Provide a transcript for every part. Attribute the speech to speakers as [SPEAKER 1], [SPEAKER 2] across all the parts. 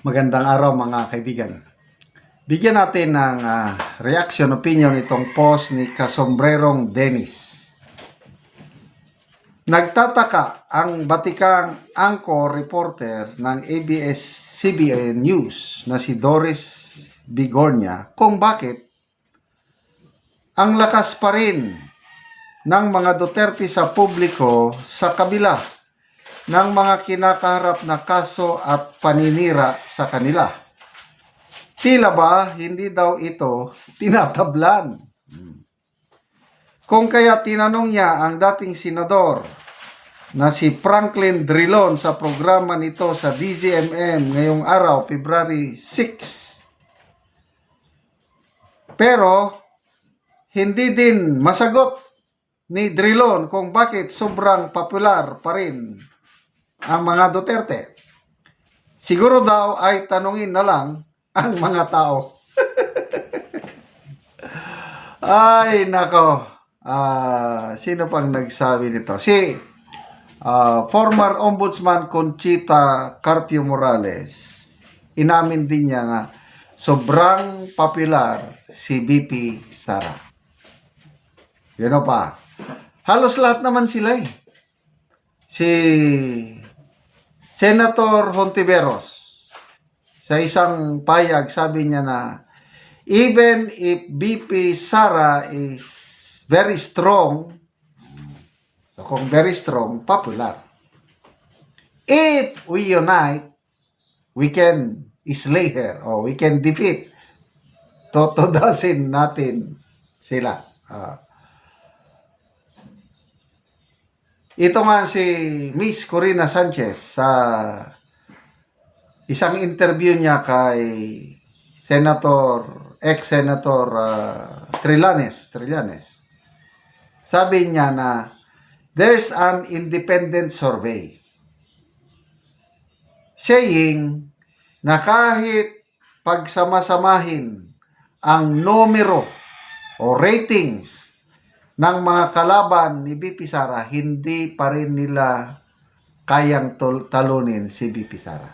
[SPEAKER 1] Magandang araw mga kaibigan. Bigyan natin ng reaction opinion itong post ni Kasombrerong Dennis. Nagtataka ang batikang anchor reporter ng ABS-CBN News na si Doris Bigornia kung bakit ang lakas pa rin ng mga Duterte sa publiko sa kabila ng mga kinakaharap na kaso at paninira sa kanila. Tila ba hindi daw ito tinatablan? Kung kaya tinanong niya ang dating senador na si Franklin Drilon sa programa nito sa DZMM ngayong araw, February 6. Pero hindi din masagot ni Drilon kung bakit sobrang popular pa rin ang mga Duterte. Siguro daw ay tanungin na lang ang mga tao. Ay, nako. Sino pang nagsabi nito? Si former Ombudsman Conchita Carpio Morales. Inamin din niya nga, sobrang popular si BP Sara. Yun pa. Halos lahat naman sila eh. Si Senator Hontiveros, sa isang payag, sabi niya na, even if BP Sara is very strong, so kung very strong, popular. If we unite, we can slay her, or we can defeat. Totodasin natin sila. Ito nga si Miss Corina Sanchez sa isang interview niya kay ex-Senator Trillanes. Sabi niya na there's an independent survey saying na kahit pagsamasamahin ang numero o ratings ng mga kalaban ni BP Sara, hindi pa rin nila kayang talunin si BP Sara.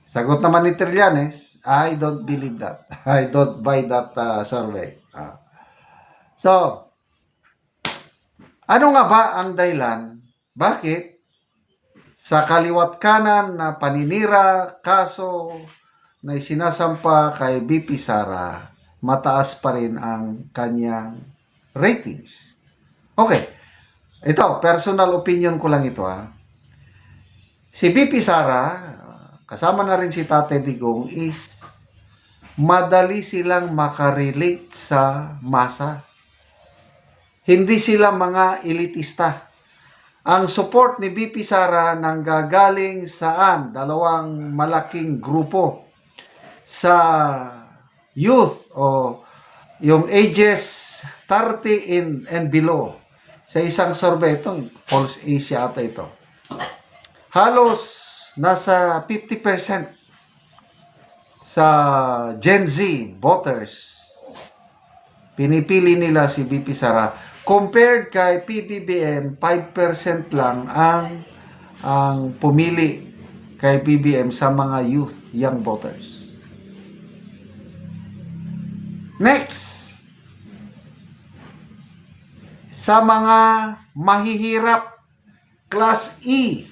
[SPEAKER 1] Sagot naman ni Trillanes, I don't believe that. I don't buy that survey. So, ano nga ba ang dahilan? Bakit sa kaliwat kanan na paninira, kaso na isinasampa kay BP Sara, mataas pa rin ang kanyang ratings? Okay. Ito, personal opinion ko lang ito Si BP Sara, kasama na rin si Tate Digong, is madali silang makarelate sa masa. Hindi sila mga elitista. Ang support ni BP Sara nanggagaling saan? Dalawang malaking grupo. Sa youth o yung ages 30 and below. Sa isang survey, itong Pulse Asia ata ito. Halos nasa 50% sa Gen Z voters, pinipili nila si BP Sara. Compared kay PBBM, 5% lang ang pumili kay PBBM sa mga youth, young voters. Next, sa mga mahihirap, Class E,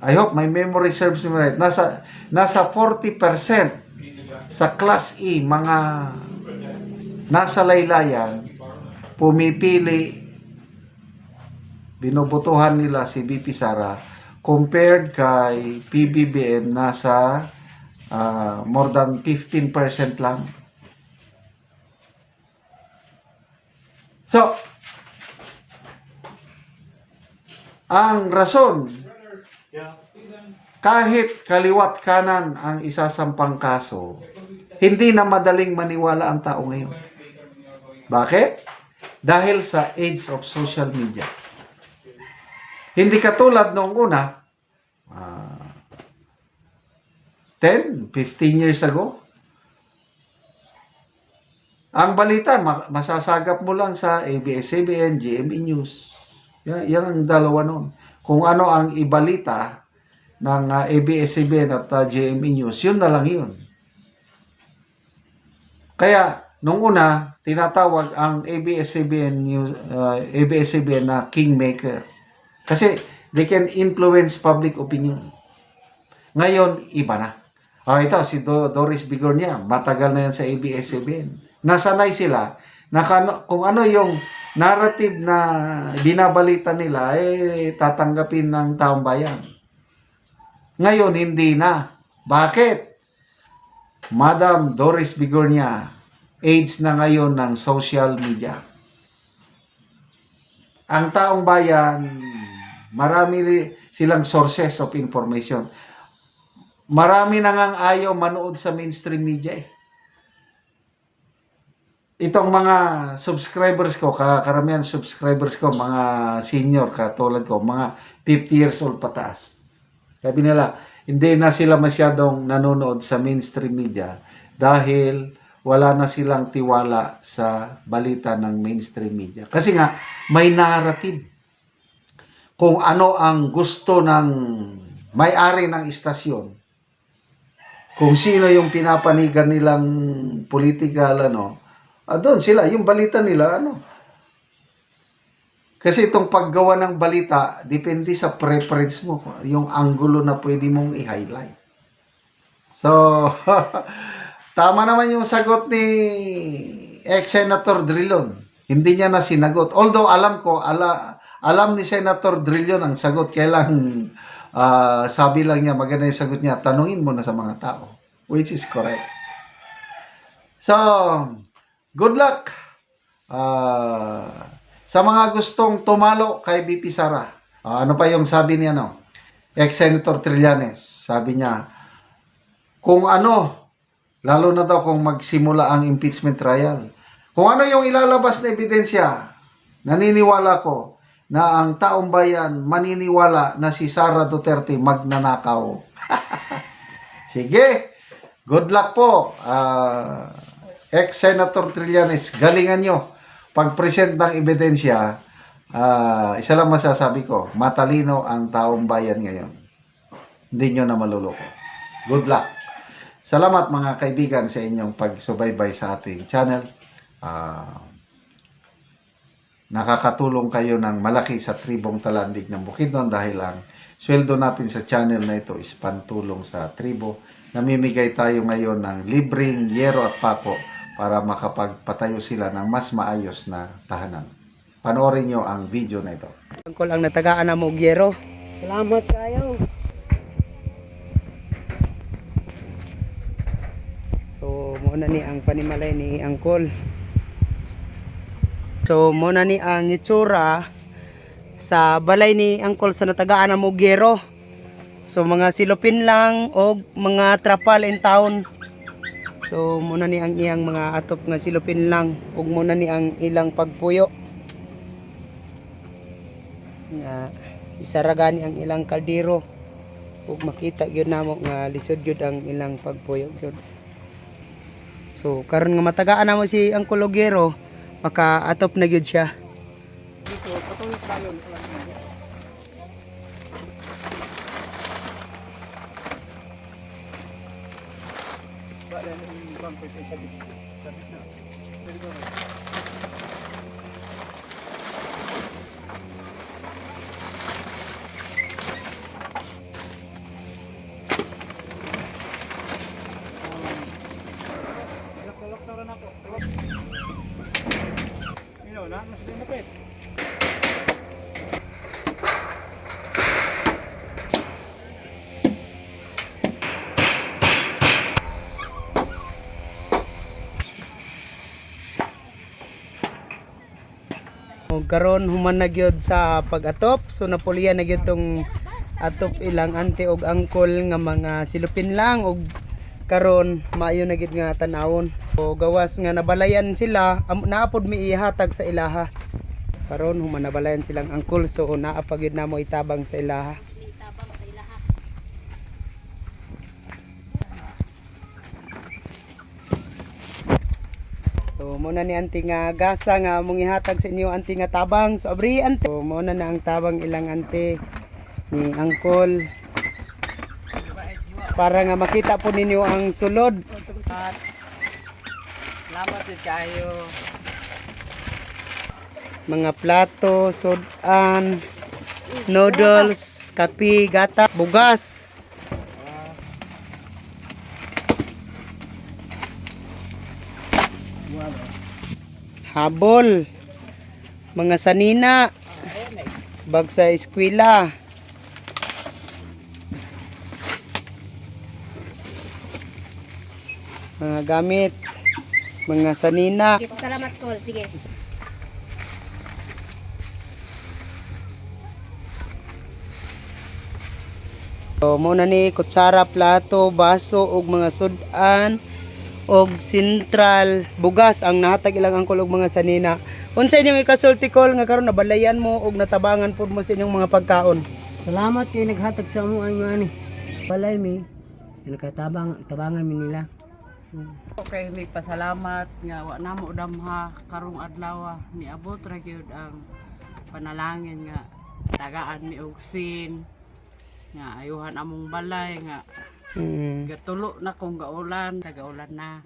[SPEAKER 1] I hope my memory serves me right, nasa 40% sa Class E, mga nasa laylayan, pumipili, binobotohan nila si BP Sara, compared kay PBBM, nasa more than 15% lang. So, ang rason, kahit kaliwat kanan ang isasampang kaso, hindi na madaling maniwala ang tao ngayon. Bakit? Dahil sa age of social media. Hindi katulad noong una, 10, 15 years ago, ang balita, masasagap mo lang sa ABS-CBN, GMA News. Yan ang dalawa nun. Kung ano ang ibalita ng ABS-CBN at GMA News, yun na lang yun. Kaya, nung una, tinatawag ang ABS-CBN News, ABS-CBN na kingmaker. Kasi, they can influence public opinion. Ngayon, iba na. Ito, si Doris Bigornia, matagal na yan sa ABS-CBN. Nasanay sila na kung ano yung narrative na binabalita nila, tatanggapin ng taong bayan. Ngayon, hindi na. Bakit? Madam Doris Bigornia, age na ngayon ng social media. Ang taong bayan, marami silang sources of information. Marami na ngang ayaw manood sa mainstream media eh. Itong mga subscribers ko, karamihan subscribers ko, mga senior katulad ko, mga 50 years old pataas. Sabi nila, hindi na sila masyadong nanonood sa mainstream media dahil wala na silang tiwala sa balita ng mainstream media. Kasi nga, may narrative. Kung ano ang gusto ng may-ari ng istasyon, kung sino yung pinapanigan nilang political, doon sila, yung balita nila, Kasi itong paggawa ng balita, depende sa preference mo, yung angulo na pwede mong i-highlight. So, tama naman yung sagot ni ex-Senator Drilon. Hindi niya na sinagot. Although alam ko, alam ni Senator Drilon ang sagot. Kailang sabi lang niya, maganda yung sagot niya, tanungin mo na sa mga tao. Which is correct. So, good luck. Sa mga gustong tumalo kay BP Sara. Ano pa yung sabi niya, ex-Senator Trillanes. Sabi niya, kung lalo na daw kung magsimula ang impeachment trial. Kung ano yung ilalabas na ebidensya, naniniwala ko na ang taong bayan maniniwala na si Sara Duterte magnanakaw. Sige, good luck po. Ex-Senator Trillanes, galingan nyo. Pag-present ng ebidensya, isa lang masasabi ko, matalino ang taong bayan ngayon. Hindi nyo na maluloko. Good luck. Salamat mga kaibigan sa inyong pagsubaybay sa ating channel. Nakakatulong kayo ng malaki sa tribong Talandig ng Bukidnon dahil ang sweldo natin sa channel na ito is pantulong sa tribo. Namimigay tayo ngayon ng libreng yero at pako para makapagpatayo sila ng mas maayos na tahanan. Panoorin nyo ang video na ito.
[SPEAKER 2] Angkol ang natagaan na mo gyero. Salamat kayo. So, muna ni ang panimalay ni Angkol. So, muna ni ang itsura sa balay ni Angkol sa natagaan na mo gyero. So, mga silupin lang o mga trapal in town. So, muna ni ang iyang mga atop nga silupin lang. O muna ni ang ilang pagpuyo. Isaragani ang ilang kaldero. Ug makita gyud namo nga lisod gyud ang ilang pagpuyo gyud. So karon nga matagaan namo si ang Kulogero, maka-atop na gyud siya. Dito patuloy tayo karon human na gyud sa pag-atop. So napulian na gyud tong atop ilang ante og angkol nga mga silupin lang og karon maayo na gyud nga tan-awon. So gawas nga nabalayan sila, naapod mi ihatag sa ilaha. Karon human nabalayan silang angkol, so naa pa gyud namo itabang sa ilaha. So mo muna ni ante nga gasa nga mong ihatag sa inyo ante nga tabang. So abri ante. So muna na ang tabang ilang ante ni angkol. Para nga makita po ninyo ang sulod.
[SPEAKER 3] Salamat din kayo.
[SPEAKER 2] Mga plato, sudan, noodles, kape, gata, bugas. Habol, mga sanina, bag sa eskwela. Mga gamit, mga sanina.
[SPEAKER 4] Sige, salamat Col. Sige.
[SPEAKER 2] So, muna ni kutsara, plato, baso, ug mga sudan, og sentral, bugas ang nahatag ilang angkol og mga sanina. Unsa inyong ikasulti Col nga karon nabalayan mo og natabangan pud mo sa inyong mga pagkaon?
[SPEAKER 3] Salamat kay naghatag sa mo ang ani. Balay mi. Tabangan mi nila. Okay, may pasalamat nga wa namo damha karong adlaw ni abot ra gyud ang panalangin nga tagaan mi og sin nga ayuhan among balay nga gatulo na kung gaulan tagaulan na.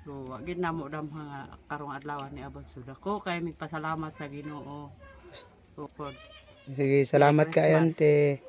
[SPEAKER 3] So wa gid namo damha nga karong adlaw ni abot suda ko kay may pasalamat sa Ginoo. Tukod.
[SPEAKER 2] Sige, salamat kay ante.